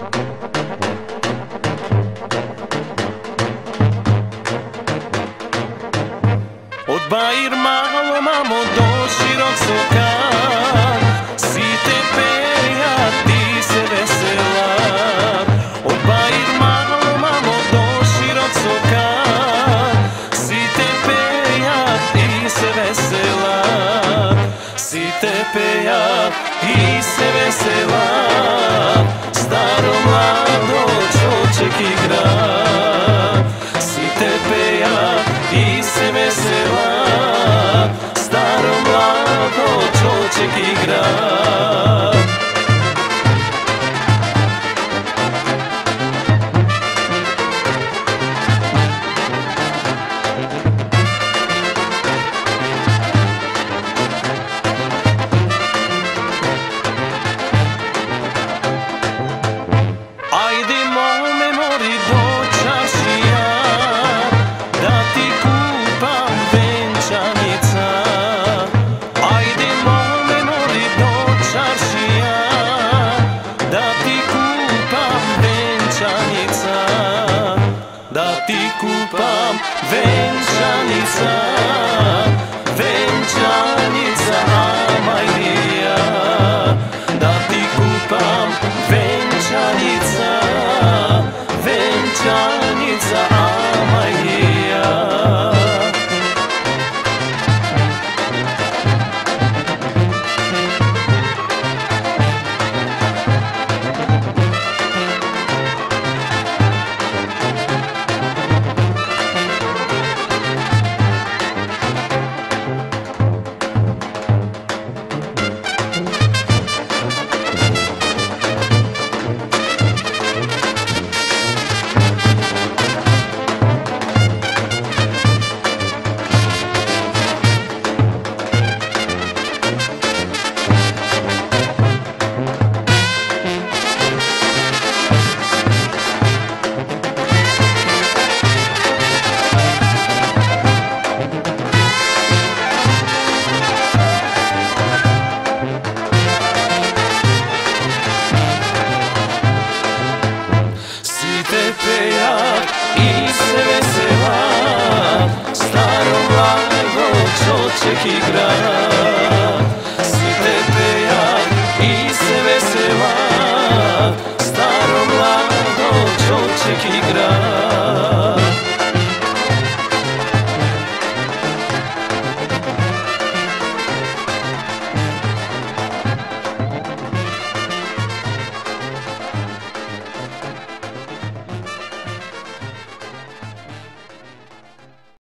Od Bair malo mamo do širok sokan, si te peja, ti se vesela. Od Bair malo mamo do širok sokan, si te peja, ti se vesela. Si te peja, ti se vesela. Staro mlado čoček igra. Si te peja, ti se vesela. Staro mlado čoček igra. Ajde mome mori do čaršija, da ti kupam venčanica. Ajde mome mori do čaršija, da ti kupam venčanica. Da ti kupam venčanica, venčanica Amajlija. Da ti kupam venčanica, venčanica Amajlija. Peja i se vesela, staro mlado čoček igra. Si te peja i se vesela, staro mlado čoček igra.